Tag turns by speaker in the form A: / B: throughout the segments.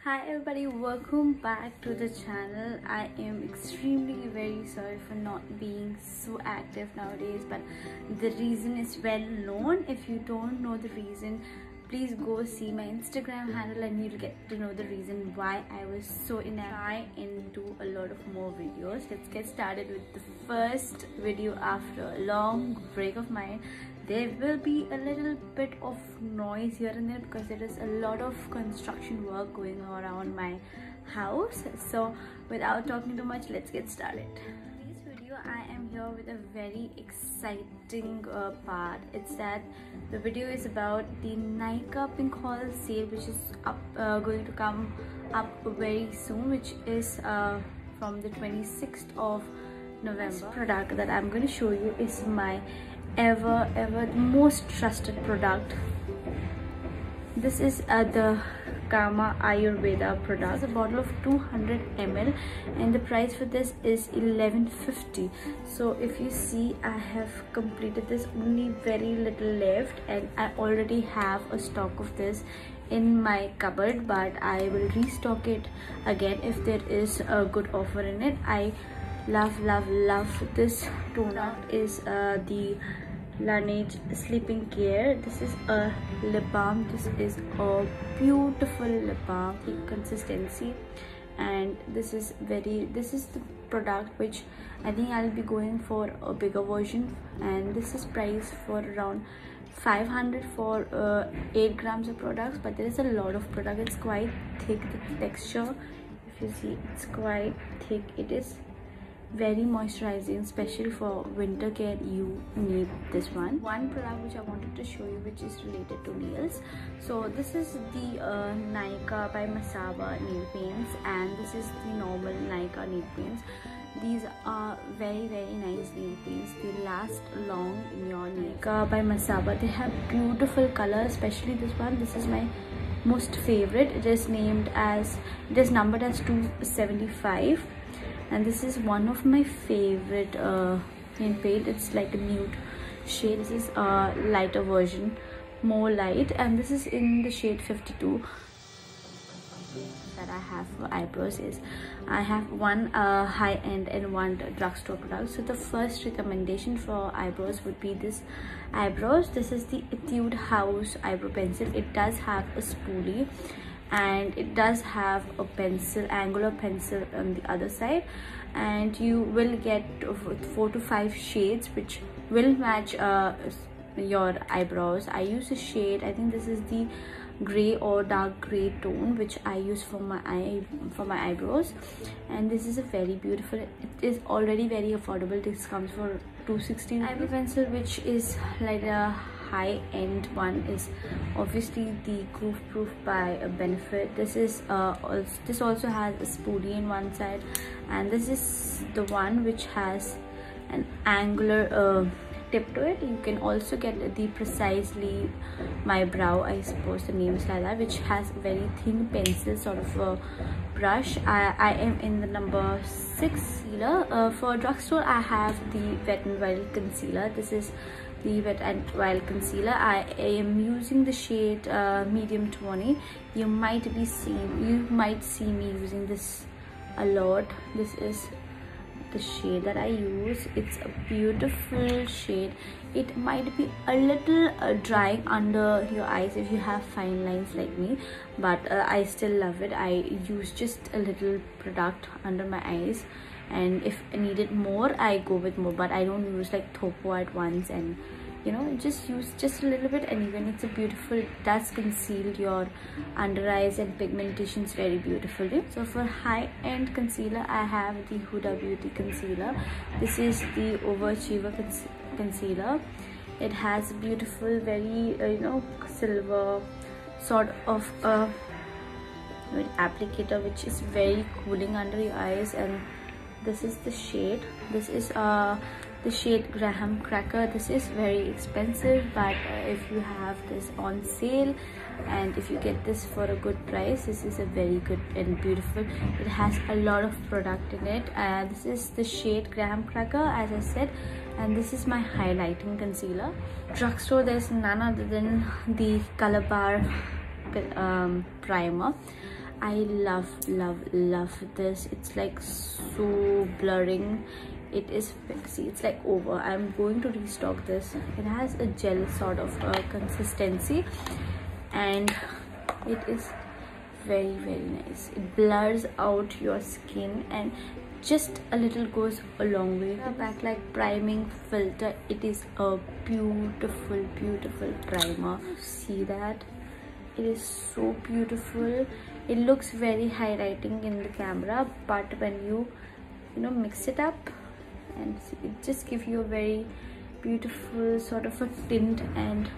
A: Hi everybody, welcome back to the channel. I am extremely very sorry for not being so active nowadays, but the reason is well known. If you don't know the reason, please go see my Instagram handle and you'll get to know the reason why I was so inactive and do a lot of more videos. Let's get started with the first video after a long break of mine. There will be a little bit of noise here and there because there is a lot of construction work going on around my house. So without talking too much, let's get started. In this video I am here with a very exciting part. It's that the video is about the Nykaa Pink Haul sale, which is going to come up very soon, which is from the 26th of November. This product that I'm going to show you is my ever most trusted product. This is the Kama Ayurveda product. It's a bottle of 200 ml and the price for this is $11.50. So if you see, I have completed this, only very little left, and I already have a stock of this in my cupboard, but I will restock it again if there is a good offer in it. I love this toner. Is the Laneige Sleeping Care. This is a lip balm. This is a beautiful lip balm consistency, and this is the product which I think I'll be going for a bigger version, and this is priced for around 500 for 8 grams of products. But there is a lot of product. It's quite thick, the texture, if you see, it's quite thick. It is very moisturizing, especially for winter care. You need this one product which I wanted to show you, which is related to nails. So this is the Nykaa by Masaba nail paints, and this is the normal Nykaa nail paints. These are very nice nail paints. They last long in your nail. Nykaa by Masaba, they have beautiful colors, especially this one. This is my most favorite. It is numbered as 275, and this is one of my favorite nail paint. It's like a nude shade. This is a lighter version, more light, and this is in the shade 52. That I have for eyebrows is I have one high-end and one drugstore product. So the first recommendation for eyebrows would be this eyebrows. This is the Etude House eyebrow pencil. It does have a spoolie and it does have a pencil, angular pencil on the other side, and you will get 4 to 5 shades which will match your eyebrows. I use a shade, I think this is the gray or dark gray tone, which I use for my eyebrows, and this is a very beautiful. It is already very affordable. This comes for $260. Eyebrow pencil, which is like a high-end one, is obviously the Goof Proof by Benefit. This is this also has a spoolie in one side, and this is the one which has an angular tip to it. You can also get the Precisely My Brow, I suppose the name is like that, which has a very thin pencil sort of a brush. I am in the number 6 concealer. For drugstore, I have the Wet n Wild concealer. This is the Wet n Wild concealer. I am using the shade medium 20. You might see me using this a lot. This is the shade that I use. It's a beautiful shade. It might be a little drying under your eyes if you have fine lines like me, but I still love it. I use just a little product under my eyes, and if I needed more, I go with more, but I don't use like topo at once, and you know, just use just a little bit, and even it's a beautiful, it does conceal your under eyes and pigmentations very beautifully. So for high-end concealer, I have the Huda Beauty concealer. This is the Overachiever concealer. It has beautiful, very you know, silver sort of applicator, which is very cooling under your eyes, and this is the shade. This is the shade Graham Cracker. This is very expensive, but if you have this on sale and if you get this for a good price, this is a very good and beautiful. It has a lot of product in it, and this is the shade Graham Cracker, as I said, and this is my highlighting concealer. Drugstore, there's none other than the Color Bar primer. I love this. It's like so blurring. It is, see, it's like over. I'm going to restock this. It has a gel sort of consistency, and it is very nice. It blurs out your skin, and just a little goes a long way. The backlight priming filter, it is a beautiful primer. See that? It is so beautiful. It looks very highlighting in the camera, but when you mix it up and see, it just gives you a very beautiful sort of a tint and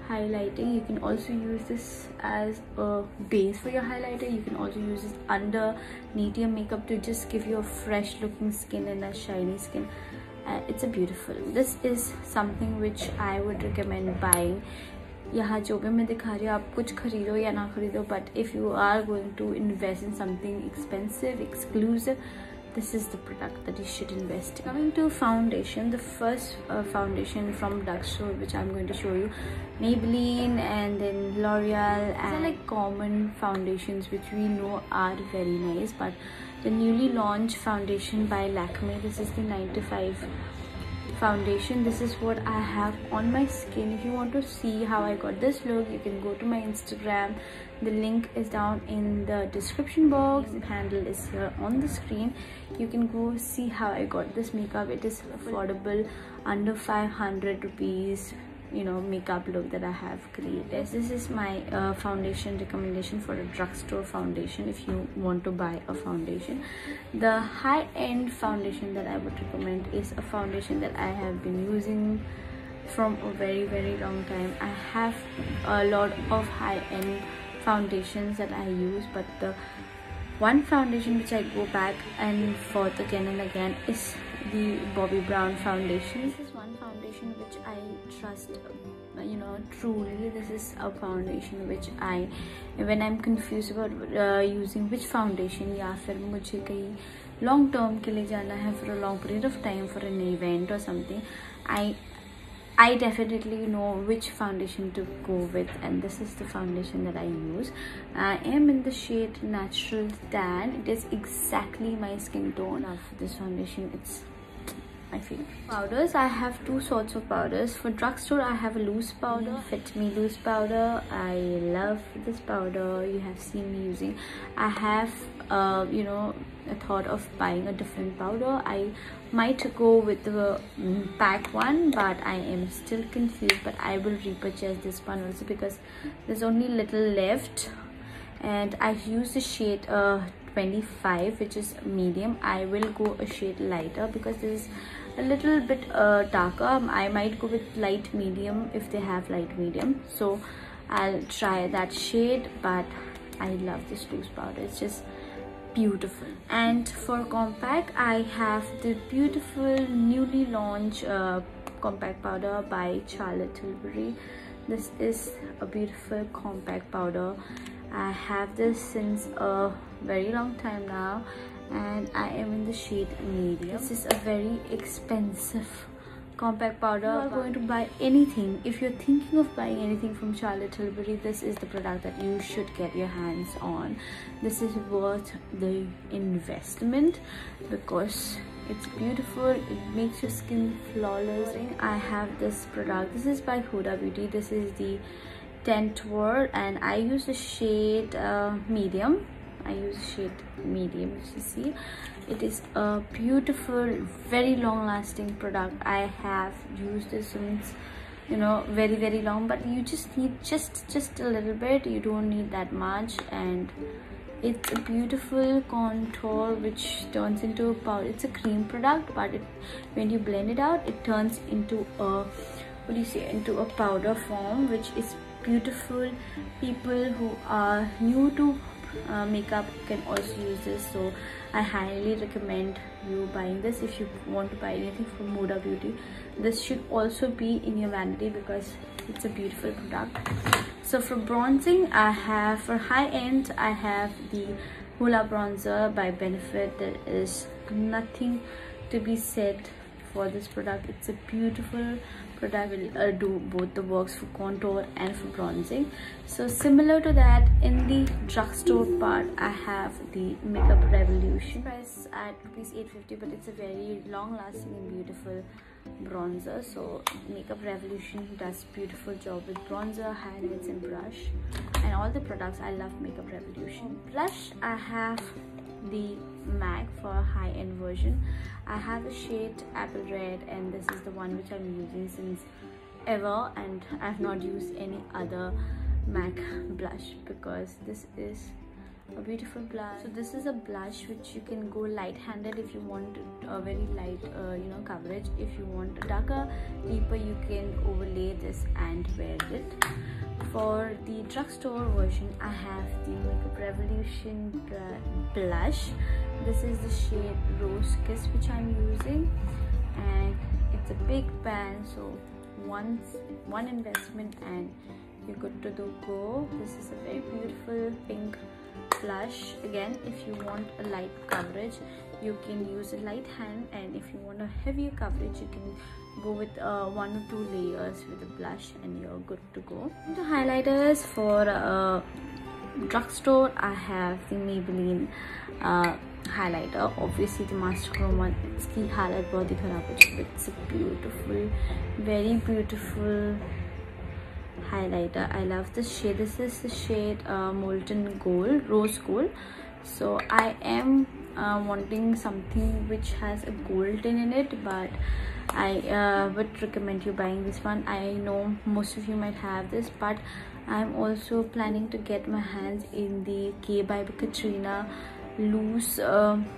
A: highlighting. You can also use this as a base for your highlighter. You can also use it underneath your makeup to just give you a fresh looking skin and a shiny skin. It's a beautiful. This is something which I would recommend buying. यहाँ जो भी मैं दिखा रही हूँ, आप कुछ खरीदो या ना खरीदो, but if you are going to invest in something expensive, exclusive, this is the product that you should invest in. Coming to foundation, the first foundation from drugstore which I'm going to show you, Maybelline and then L'Oreal, and like common foundations which we know are very nice, but the newly launched foundation by Lakme, this is the 95 foundation. This is what I have on my skin. If you want to see how I got this look, you can go to my Instagram. The link is down in the description box. The handle is here on the screen. You can go see how I got this makeup. It is affordable, under 500 rupees, makeup look that I have created. This is my foundation recommendation for a drugstore foundation if you want to buy a foundation. The high-end foundation that I would recommend is a foundation that I have been using from a very long time. I have a lot of high-end foundations that I use, but the one foundation which I go back and forth again and again is the Bobbi Brown foundation. This is one foundation which I trust, truly. This is a foundation which when I'm confused about using which foundation, या फिर मुझे कहीं long term के लिए जाना है for a long period of time for an event or something, I definitely know which foundation to go with, and this is the foundation that I use. I am in the shade Natural Tan. It is exactly my skin tone. Of this foundation, it's my favorite. Powders, I have two sorts of powders. For drugstore, I have a loose powder, Fit Me loose powder. I love this powder. You have seen me using. I have a thought of buying a different powder. I might go with the pack one, but I am still confused. But I will repurchase this one also because there's only little left, and I use the shade 25, which is medium. I will go a shade lighter because this is a little bit darker. I might go with light medium if they have light medium, so I'll try that shade. But I love this loose powder. It's just beautiful. And for compact, I have the beautiful newly launched compact powder by Charlotte Tilbury. This is a beautiful compact powder. I have this since a very long time now, and I am in the shade medium. This is a very expensive compact powder. If you are going to buy anything, if you're thinking of buying anything from Charlotte Tilbury, this is the product that you should get your hands on. This is worth the investment because it's beautiful. It makes your skin flawless. I have this product. This is by Huda Beauty. This is the Tent World, and I use the shade medium. I use shade medium. If you see, it is a beautiful, very long lasting product. I have used this since very long, but you just need just a little bit. You don't need that much, and it's a beautiful contour which turns into a powder. It's a cream product, but when you blend it out, it turns into a into a powder form, which is beautiful. People who are new to makeup can also use this, so I highly recommend you buying this. If you want to buy anything from Huda Beauty, this should also be in your vanity because it's a beautiful product. So for bronzing, for high end, I have the Hoola bronzer by Benefit. There is nothing to be said for this product. It's a beautiful product will do both the works for contour and for bronzing. So similar to that, in the drugstore part, I have the Makeup Revolution, price at ₹850, but it's a very long lasting and beautiful bronzer. So Makeup Revolution does beautiful job with bronzer, highlights and brush, and all the products. I love Makeup Revolution. Blush, I have the MAC for high-end version. I have the shade Apple Red, and this is the one which I'm using since ever, and I've not used any other MAC blush because this is a beautiful blush. So this is a blush which you can go light-handed if you want a very light coverage. If you want a darker, deeper, you can overlay this and wear it. For the drugstore version, I have the Makeup Revolution blush. This is the shade Rose Kiss which I'm using, and it's a big pan, so one investment and you're good to go. This is a very beautiful pink blush. Again, if you want a light coverage, you can use a light hand, and if you want a heavier coverage, you can go with 1 or 2 layers with the blush and you're good to go. Into highlighters, for drugstore, I have the Maybelline highlighter, obviously the Master Chrome one. Iski halat bahut hi kharab ho chuki, it's a beautiful, very beautiful highlighter. I love this shade. This is the shade Molten Gold, Rose Gold. So I am wanting something which has a gold tint in it, but I would recommend you buying this one. I know most of you might have this, but I'm also planning to get my hands in the K by Katrina loose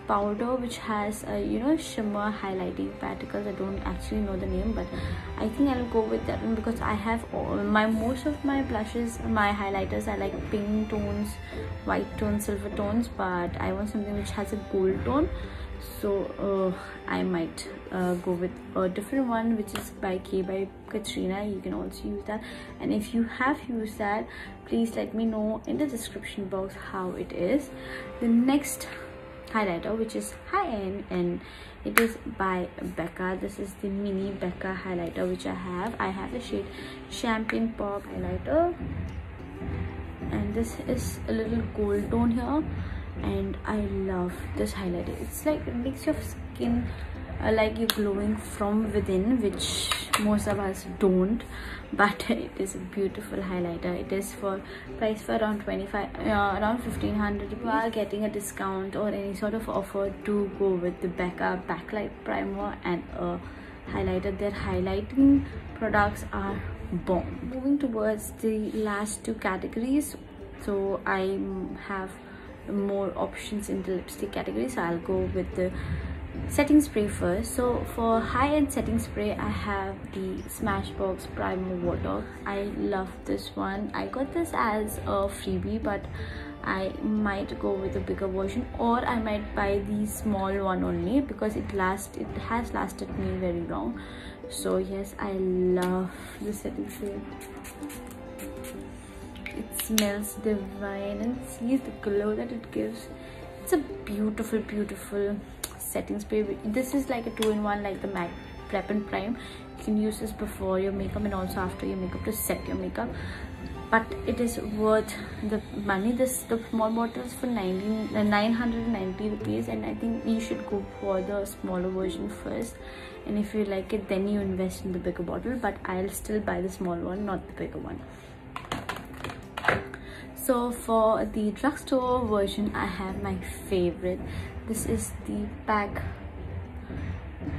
A: powder, which has shimmer highlighting particles. I don't actually know the name, but I think I'll go with that one because I have most of my blushes, my highlighters are like pink tones, white tones, silver tones, but I want something which has a gold tone. So I might go with a different one, which is by K by Katrina. You can also use that, and if you have used that, please let me know in the description box how it is. The next highlighter, which is high-end, and it is by Becca. This is the mini Becca highlighter which I have the shade Champagne Pop highlighter, and this is a little gold tone here, and I love this highlighter. It's like it makes your skin like you're glowing from within, which most of us don't, but it is a beautiful highlighter. It is priced for around 1500. If you are getting a discount or any sort of offer, to go with the Becca backlight primer and a highlighter. Their highlighting products are bomb. Moving towards the last 2 categories, so I have more options in the lipstick category, so I'll go with the setting spray first. So for high-end setting spray, I have the Smashbox Primer Water. I love this one. I got this as a freebie, but I might go with a bigger version, or I might buy the small one only because it has lasted me very long. So yes, I love the setting spray. It smells divine, and see the glow that it gives. It's a beautiful setting spray. This is like a 2-in-1, like the MAC Prep and Prime. You can use this before your makeup and also after your makeup to set your makeup, but it is worth the money. The small bottle is for 990 rupees, and I think you should go for the smaller version first, and if you like it, then you invest in the bigger bottle. But I'll still buy the small one, not the bigger one. So for the drugstore version, I have my favorite. This is the PAC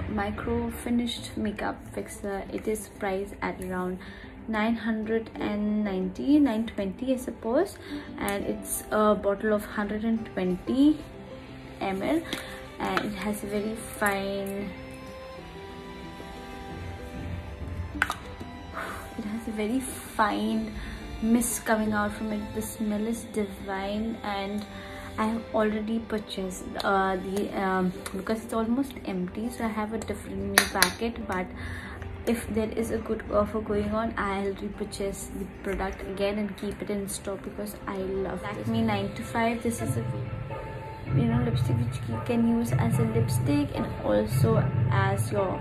A: Micro Finished Makeup Fixer. It is priced at around 920 I suppose, and it's a bottle of 120 ml, and it has a very fine mist coming out from it. The smell is divine, and I have already purchased because it's almost empty, so I have a different new packet. But if there is a good offer going on, I'll repurchase the product again and keep it in stock because I love Lakme 9 to 5. This is a lipstick which you can use as a lipstick and also as your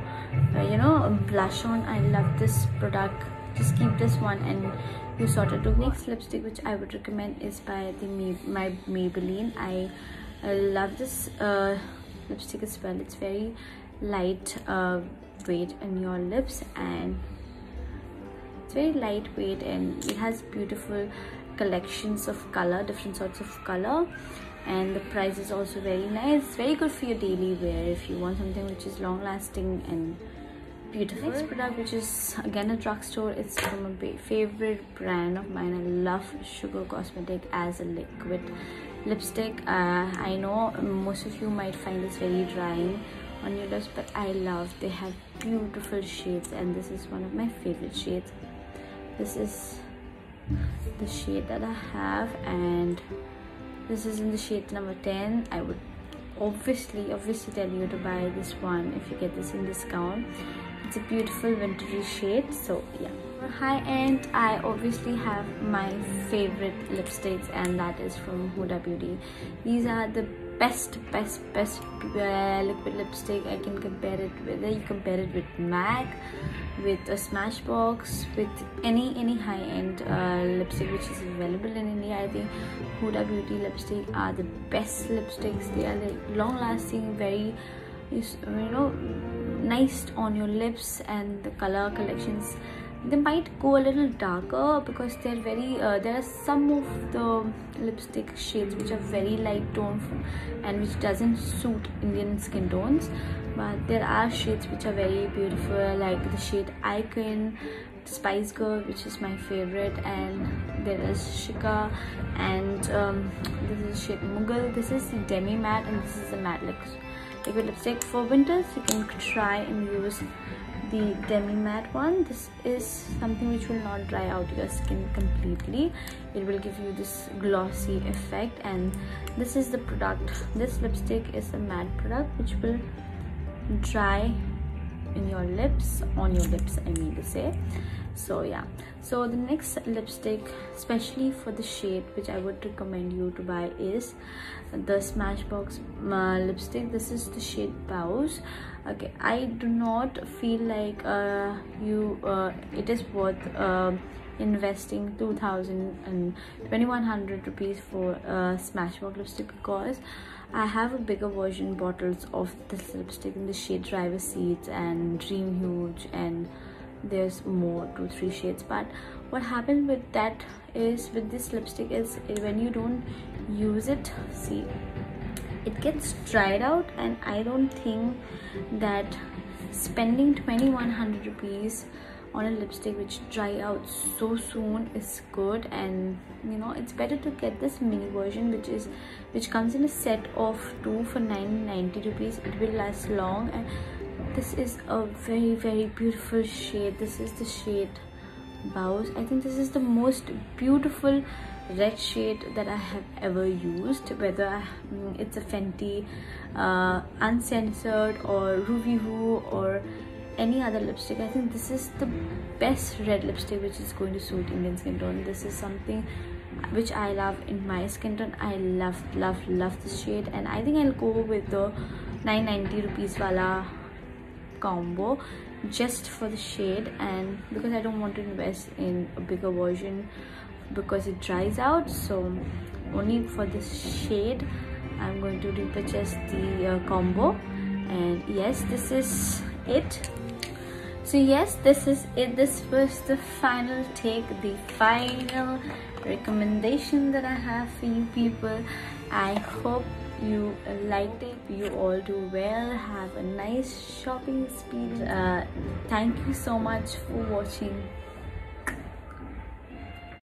A: blush on. I love this product. Just keep this one and you sorted to go. Next lipstick which I would recommend is by my Maybelline. I love this lipstick as well. It's very light weight in your lips, and it's very lightweight, and it has beautiful collections of color, different sorts of color, and the price is also very nice. It's very good for your daily wear if you want something which is long lasting and beautiful. Next product, which is again a drugstore, it's from a favorite brand of mine. I love Sugar Cosmetic as a liquid lipstick. I know most of you might find this very drying on your lips, but I love, they have beautiful shades, and this is one of my favorite shades. This is the shade that I have, and this is in the shade number 10. I would obviously tell you to buy this one if you get this in discount. It's a beautiful wintry shade. So yeah, for high end, I obviously have my favorite lipsticks, and that is from Huda Beauty. These are the best liquid lipstick. I can compare it with, you compare it with MAC, with a Smashbox, with any high-end lipstick which is available in India. I think Huda Beauty lipstick are the best lipsticks. They are like long-lasting, very nice on your lips, and the color collections, they might go a little darker because they're very there are some of the lipstick shades which are very light tone and which doesn't suit Indian skin tones, but there are shades which are very beautiful, like the shade Icon, Spice Girl, which is my favorite, and there is Shika, and this is shade Mughal. This is Demi Matte, and this is a matte liquid lipstick. For winters, you can try and use the Demi Matte one. This is something which will not dry out your skin completely. It will give you this glossy effect, and this is the product. This lipstick is a matte product which will dry in your lips, on your lips I mean to say. So yeah, so the next lipstick, especially for the shade which I would recommend you to buy, is the Smashbox lipstick. This is the shade Bows. Okay, I do not feel like it is worth investing 2,000 and 2,100 rupees for Smashbox lipstick, because I have a bigger version bottles of this lipstick in the shade Driver's Seat and Dream Huge, and there's more 2-3 shades. But what happens with that is, with this lipstick, is when you don't use it, see, it gets dried out, and I don't think that spending 2,100 rupees on a lipstick which dry out so soon is good. And it's better to get this mini version which comes in a set of 2 for 990 rupees. It will last long, and this is a very beautiful shade. This is the shade Bows. I think this is the most beautiful red shade that I have ever used, whether it's a Fenty Uncensored or Ruby Woo or any other lipstick. I think this is the best red lipstick which is going to suit Indian skin tone. This is something which I love in my skin tone. I love this shade, and I think I'll go with the 990 rupees wala combo just for the shade, and because I don't want to invest in a bigger version because it dries out. So only for this shade I'm going to repurchase the combo. And yes, this is it. So yes, this is it. This was the final take, the final recommendation that I have for you people. I hope you liked it. You all do well. Have a nice shopping experience. Thank you so much for watching.